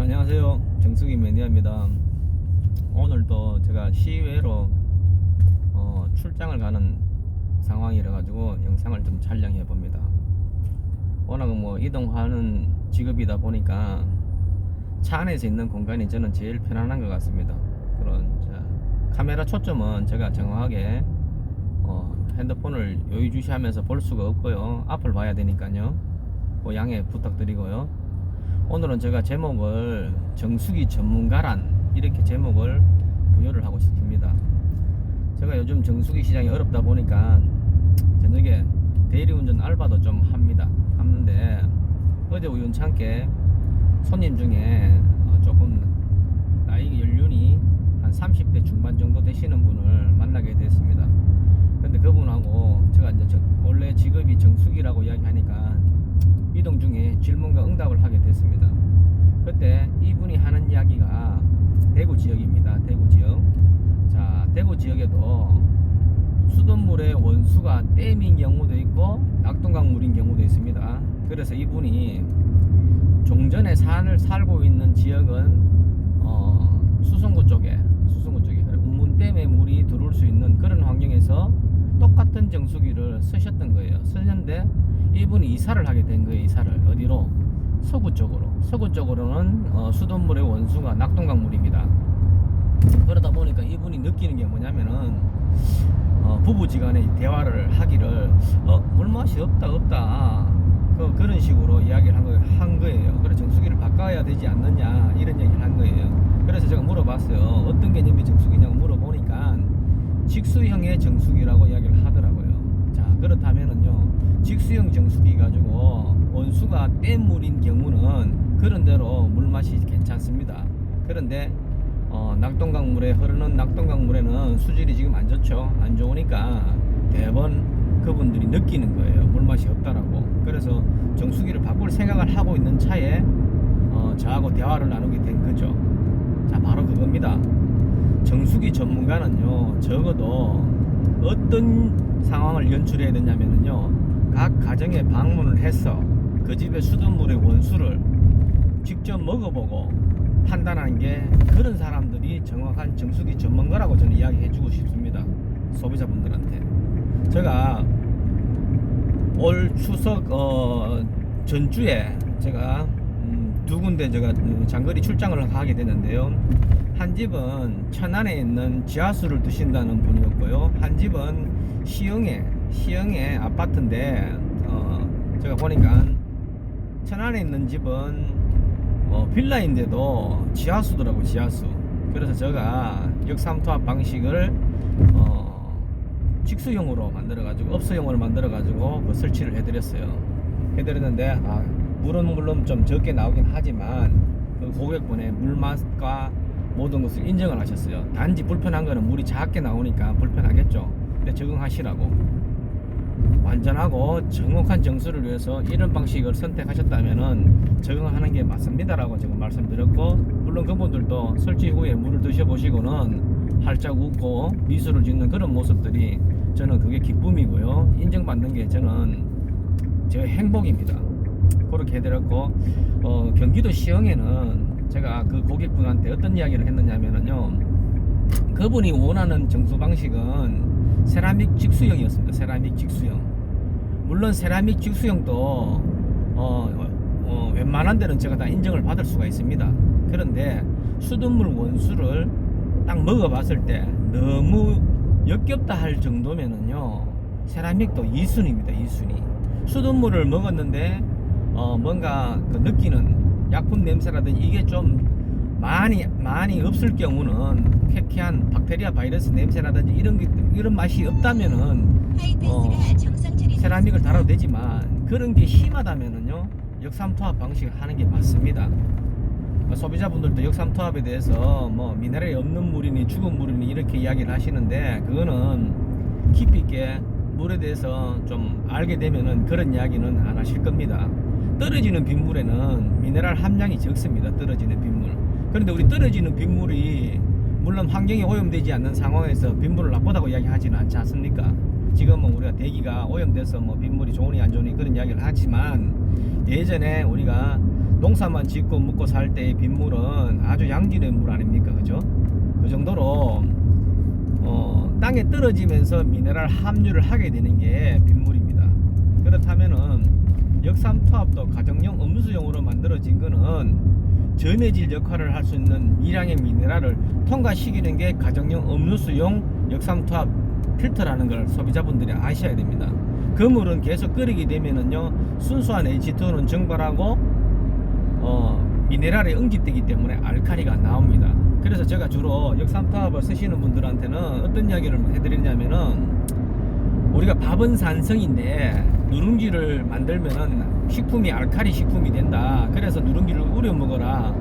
안녕하세요, 정수기 매니아입니다. 오늘도 제가 시외로 출장을 가는 상황이라 가지고 영상을 좀 촬영해 봅니다. 워낙 이동하는 직업이다 보니까 차 안에서 있는 공간이 저는 제일 편안한 것 같습니다. 카메라 초점은 제가 정확하게 핸드폰을 여유주시하면서 볼 수가 없고요, 앞을 봐야 되니까요, 양해 부탁드리고요. 오늘은 제가 제목을 정수기 전문가란 이렇게 제목을 부여를 하고 싶습니다. 제가 요즘 정수기 시장이 어렵다 보니까 저녁에 대리운전 알바도 좀 하는데 어제 우연찮게 손님 중에 조금 나이 연륜이 한 30대 중반 정도 되시는 분을 만나게 됐습니다. 근데 그분하고 제가 이제 원래 직업이 정수기라고 이야기하니까 이동 중에 질문과 응답을 하게 됐습니다. 그때 이분이 하는 이야기가 대구 지역입니다. 대구 지역. 자, 대구 지역에도 수돗물의 원수가 댐인 경우도 있고 낙동강물인 경우도 있습니다. 그래서 이분이 종전에 살고 있는 지역은 수성구 쪽에 운문댐에 물이 들어올 수 있는 그런 환경에서 똑같은 정수기를 쓰셨던 거예요. 쓰셨는데 이분이 이사를 하게 된 거예요. 이사를 어디로? 서구 쪽으로. 서구 쪽으로는 수돗물의 원수가 낙동강물입니다. 그러다 보니까 이분이 느끼는 게 뭐냐면은 부부지간에 대화를 하기를 물맛이 없다 그런 식으로 이야기를 한 거예요. 그래서 정수기를 바꿔야 되지 않느냐 이런 얘기를 한 거예요. 그래서 제가 물어봤어요. 어떤 개념이 정수기냐고 물어보니까 직수형의 정수기라고 이야기를 하더라고요. 자, 그렇다면은요, 직수형 정수기 가지고 원수가 뗏물인 경우는 그런 대로 물맛이 괜찮습니다. 그런데 낙동강물에 흐르는 낙동강물에는 수질이 지금 안 좋죠. 안 좋으니까 대번 그분들이 느끼는 거예요. 물맛이 없다라고. 그래서 정수기를 바꿀 생각을 하고 있는 차에 저하고 대화를 나누게 된 거죠. 자, 바로 그겁니다. 정수기 전문가는요, 적어도 어떤 상황을 연출해야 되냐면요, 각 가정에 방문을 해서 그 집의 수돗물의 원수를 직접 먹어보고 판단하는 게, 그런 사람들이 정확한 정수기 전문가라고 저는 이야기해 주고 싶습니다. 소비자분들한테. 제가 올 추석 전주에 제가 두 군데 제가 장거리 출장을 가게 되는데요, 한 집은 천안에 있는 지하수를 드신다는 분이었고요, 한 집은 시흥의 아파트인데 제가 보니까 천안에 있는 집은 빌라인데도 지하수더라고, 지하수. 그래서 제가 역삼투압 방식을 직수형으로 만들어가지고, 업소형으로 만들어가지고 그 설치를 해드렸는데 물은 물론 좀 적게 나오긴 하지만 그 고객분의 물맛과 모든 것을 인정을 하셨어요. 단지 불편한 거는 물이 작게 나오니까 불편하겠죠. 근데 적응하시라고, 완전하고 정확한 정수를 위해서 이런 방식을 선택하셨다면은 적응하는 게 맞습니다라고 제가 말씀드렸고, 물론 그분들도 설치 후에 물을 드셔보시고는 활짝 웃고 미소를 짓는 그런 모습들이 저는 그게 기쁨이고요, 인정받는 게 저는 제 행복입니다. 그렇게 해드렸고, 경기도 시흥에는 제가 그 고객분한테 어떤 이야기를 했느냐면요, 그분이 원하는 정수 방식은 세라믹 직수형이었습니다. 세라믹 직수형. 물론 세라믹 직수형도 웬만한 데는 제가 다 인정을 받을 수가 있습니다. 그런데 수돗물 원수를 딱 먹어봤을 때 너무 역겹다 할 정도면은요, 세라믹도 2순위입니다. 2순위. 수돗물을 먹었는데 뭔가 그 느끼는 약품 냄새라든지 이게 좀 많이 없을 경우는 쾌쾌한 박테리아 바이러스 냄새라든지 이런 맛이 없다면은 세라믹을 달아도 되지만, 그런 게 심하다면은요, 역삼투압 방식을 하는 게 맞습니다. 소비자분들도 역삼투압에 대해서 미네랄이 없는 물이니 죽은 물이니 이렇게 이야기를 하시는데, 그거는 깊이 있게 물에 대해서 좀 알게 되면은 그런 이야기는 안 하실 겁니다. 떨어지는 빗물에는 미네랄 함량이 적습니다. 떨어지는 빗물. 그런데 우리 떨어지는 빗물이 물론 환경이 오염되지 않는 상황에서 빗물을 나쁘다고 이야기하지는 않지 않습니까? 지금은 우리가 대기가 오염돼서 빗물이 좋으니 안 좋으니 그런 이야기를 하지만, 예전에 우리가 농사만 짓고 먹고 살 때의 빗물은 아주 양질의 물 아닙니까? 그죠? 그 정도로 땅에 떨어지면서 미네랄 함유를 하게 되는 게 빗물입니다. 그렇다면은 역삼투압도 가정용 음수용으로 만들어진 거는 전해질 역할을 할 수 있는 미량의 미네랄을 통과시키는 게 가정용 음수용 역삼투압 필터라는 걸 소비자분들이 아셔야 됩니다. 그 물은 계속 끓이게 되면은요, 순수한 H2는 증발하고 미네랄이 응집되기 때문에 알칼리가 나옵니다. 그래서 제가 주로 역삼투압을 쓰시는 분들한테는 어떤 이야기를 해드리냐면은, 우리가 밥은 산성인데 누룽지를 만들면은 식품이 알칼리 식품이 된다. 그래서 누룽지를 우려 먹어라.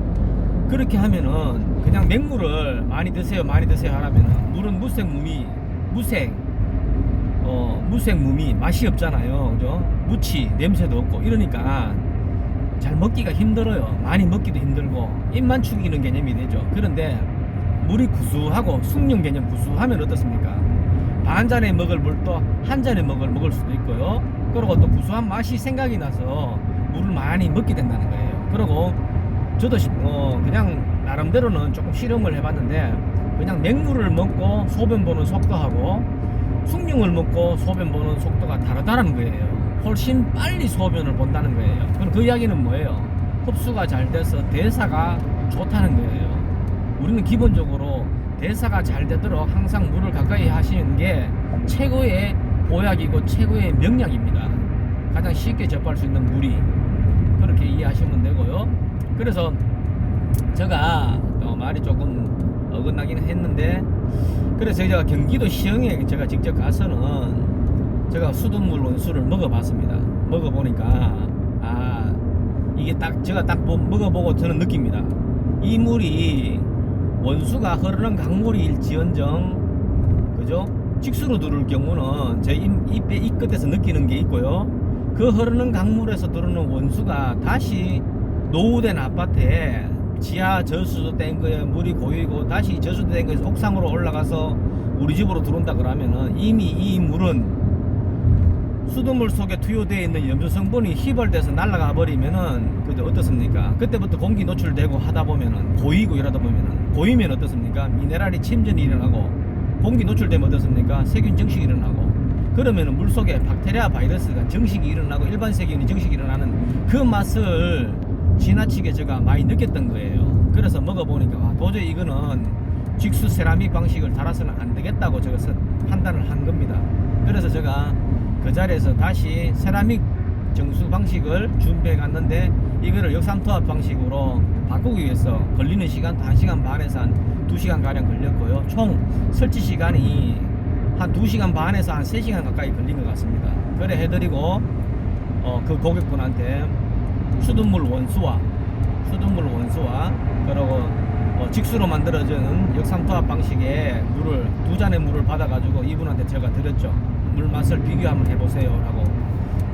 그렇게 하면은 그냥 맹물을 많이 드세요 하라면은 물은 무색무미 맛이 없잖아요. 그죠? 무치 냄새도 없고 이러니까 잘 먹기가 힘들어요. 많이 먹기도 힘들고 입만 축이는 개념이 되죠. 그런데 물이 구수하고 숙련 개념 구수하면 어떻습니까? 반 잔에 먹을 물도 한 잔에 먹을 수도 있고요. 그리고 또 구수한 맛이 생각이 나서 물을 많이 먹게 된다는 거예요. 그리고 저도 그냥 나름대로는 조금 실험을 해봤는데, 그냥 맹물을 먹고 소변 보는 속도하고 숭늉을 먹고 소변 보는 속도가 다르다는 거예요. 훨씬 빨리 소변을 본다는 거예요. 그럼 그 이야기는 뭐예요? 흡수가 잘 돼서 대사가 좋다는 거예요. 우리는 기본적으로 대사가 잘 되도록 항상 물을 가까이 하시는 게 최고의 보약이고 최고의 명약입니다. 가장 쉽게 접할 수 있는 물이. 그렇게 이해하시면 되고요. 그래서 제가 말이 조금 어긋나긴 했는데, 그래서 제가 경기도 시흥에 제가 직접 가서는 제가 수돗물 원수를 먹어봤습니다. 먹어보니까 이게 제가 딱 먹어보고 저는 느낍니다. 이 물이 원수가 흐르는 강물일지언정, 그죠? 직수로 들어올 경우는 제 입 끝에서 느끼는 게 있고요. 그 흐르는 강물에서 들어오는 원수가 다시 노후된 아파트에 지하 저수도 된 거에 물이 고이고 다시 저수도 된 거에서 옥상으로 올라가서 우리 집으로 들어온다 그러면은 이미 이 물은 수돗물 속에 투여되어 있는 염소 성분이 휘발돼서 날아가 버리면은 그죠? 어떻습니까? 그때부터 공기 노출되고 하다 보면은 고이고 이러다 보면은 고이면 어떻습니까? 미네랄이 침전이 일어나고, 공기 노출되면 어떻습니까? 세균 증식이 일어나고, 그러면은 물 속에 박테리아 바이러스가 증식이 일어나고 일반 세균이 증식이 일어나는 그 맛을 지나치게 제가 많이 느꼈던 거예요. 그래서 먹어보니까 도저히 이거는 직수 세라믹 방식을 달아서는 안 되겠다고 제가 판단을 한 겁니다. 그래서 제가 그 자리에서 다시 세라믹 정수 방식을 준비해 갔는데, 이거를 역삼투압 방식으로 바꾸기 위해서 걸리는 시간도 1시간 반에서 한 2시간 가량 걸렸고요. 총 설치 시간이 한 2시간 반에서 한 3시간 가까이 걸린 것 같습니다. 그래 해드리고 그 고객분한테 수돗물 원수와 그리고 직수로 만들어진 역삼투압 방식의 물을 2잔의 물을 받아가지고 이분한테 제가 드렸죠. 물 맛을 비교 한번 해보세요 라고.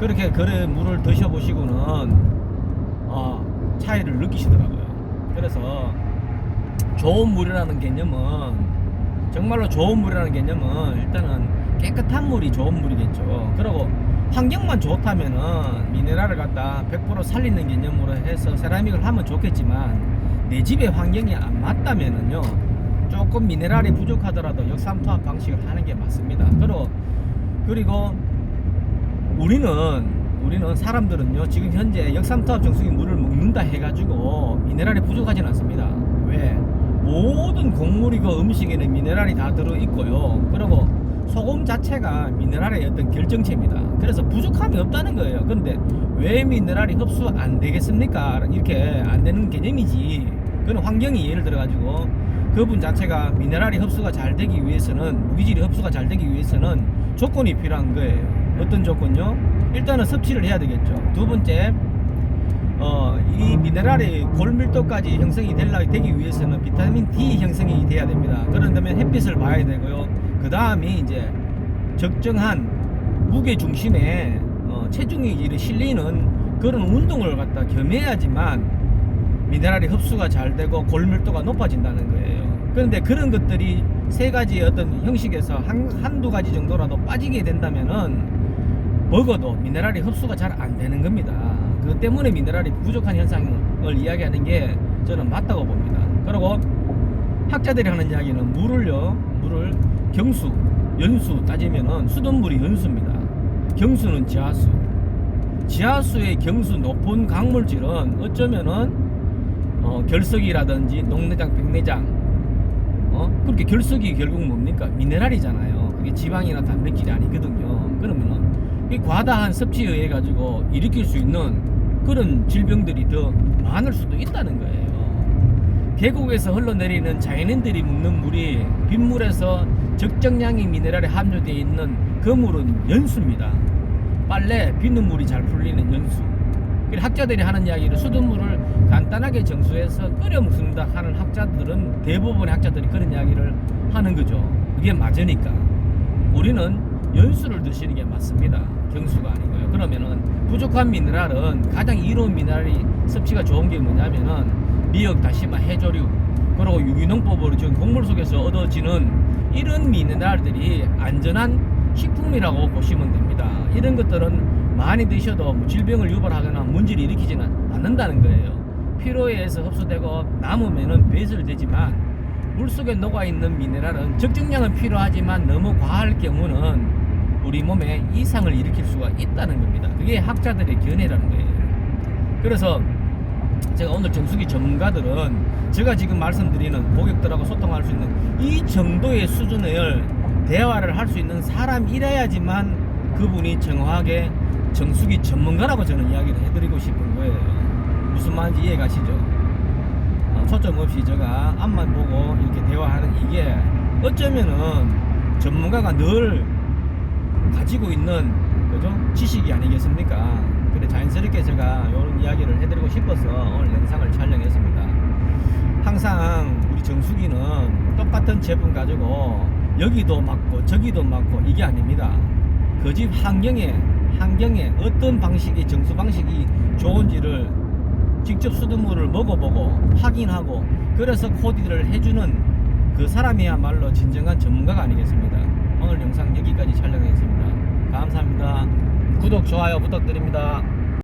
그렇게 물을 드셔보시고는 차이를 느끼시더라고요. 그래서 좋은 물이라는 개념은, 정말로 좋은 물이라는 개념은 일단은 깨끗한 물이 좋은 물이겠죠. 그리고 환경만 좋다면은 미네랄을 갖다 100% 살리는 개념으로 해서 세라믹을 하면 좋겠지만, 내 집의 환경이 안 맞다면은요, 조금 미네랄이 부족하더라도 역삼투압 방식을 하는 게 맞습니다. 그리고 우리는 사람들은요, 지금 현재 역삼투압 정수기 물을 먹는다 해가지고 미네랄이 부족하진 않습니다. 왜? 모든 곡물이고 음식에는 미네랄이 다 들어있고요. 그리고 소금 자체가 미네랄의 어떤 결정체입니다. 그래서 부족함이 없다는 거예요. 그런데 왜 미네랄이 흡수 안 되겠습니까? 이렇게 안 되는 개념이지. 그건 환경이 예를 들어가지고 그분 자체가 미네랄이 흡수가 잘 되기 위해서는, 무기질이 흡수가 잘 되기 위해서는 조건이 필요한 거예요. 어떤 조건요? 일단은 섭취를 해야 되겠죠. 두 번째, 이 미네랄이 골밀도까지 형성이 되기 위해서는 비타민 D 형성이 돼야 됩니다. 그런다면 햇빛을 봐야 되고요. 그 다음에 이제 적정한 무게 중심에 체중이 실리는 그런 운동을 갖다 겸해야지만 미네랄이 흡수가 잘 되고 골밀도가 높아진다는 거예요. 그런데 그런 것들이 세 가지 어떤 형식에서 한두 가지 정도라도 빠지게 된다면은 먹어도 미네랄이 흡수가 잘 안 되는 겁니다. 그 때문에 미네랄이 부족한 현상을 이야기하는 게 저는 맞다고 봅니다. 그리고 학자들이 하는 이야기는 물을 경수, 연수 따지면은 수돗물이 연수입니다. 경수는 지하수. 지하수의 경수 높은 강물질은 어쩌면은 결석이라든지 녹내장, 백내장 그렇게 결석이 결국 뭡니까? 미네랄이잖아요. 그게 지방이나 단백질이 아니거든요. 그러면은 이 과다한 섭취에 의해 가지고 일으킬 수 있는 그런 질병들이 더 많을 수도 있다는 거예요. 계곡에서 흘러내리는 자연인들이 묵는 물이 빗물에서 적정량의 미네랄이 함유되어 있는 그 물은 연수입니다. 빨래, 비눗물이 잘 풀리는 연수. 학자들이 하는 이야기를 수돗물을 간단하게 정수해서 끓여 먹습니다 하는 학자들은, 대부분의 학자들이 그런 이야기를 하는 거죠. 그게 맞으니까 우리는 연수를 드시는 게 맞습니다. 경수가 아니고요. 그러면은 부족한 미네랄은, 가장 이로운 미네랄이 섭취가 좋은 게 뭐냐면은 미역, 다시마, 해조류, 그리고 유기농법으로 지금 곡물 속에서 얻어지는 이런 미네랄들이 안전한 식품이라고 보시면 됩니다. 이런 것들은 많이 드셔도 질병을 유발하거나 문제를 일으키지는 않는다는 거예요. 피로에 의해서 흡수되고 남으면은 배설이 되지만 물속에 녹아있는 미네랄은 적정량은 필요하지만 너무 과할 경우는 우리 몸에 이상을 일으킬 수가 있다는 겁니다. 그게 학자들의 견해라는 거예요. 그래서 제가 오늘 정수기 전문가들은 제가 지금 말씀드리는 고객들하고 소통할 수 있는 이 정도의 수준을 대화를 할 수 있는 사람이라야지만 그분이 정확하게 정수기 전문가라고 저는 이야기를 해드리고 싶은 거예요. 무슨 말인지 이해 가시죠? 초점 없이 제가 앞만 보고 이렇게 대화하는 이게 어쩌면은 전문가가 늘 가지고 있는 그죠? 지식이 아니겠습니까? 그래 자연스럽게 제가 이런 이야기를 해드리고 싶어서 오늘 영상을 촬영했습니다. 항상 우리 정수기는 똑같은 제품 가지고 여기도 맞고 저기도 맞고 이게 아닙니다. 그 집 환경에 어떤 방식의 정수 방식이 좋은지를 직접 수돗물을 먹어보고 확인하고 그래서 코디를 해주는 그 사람이야말로 진정한 전문가가 아니겠습니다. 오늘 영상 여기까지 촬영했습니다. 감사합니다. 구독, 좋아요 부탁드립니다.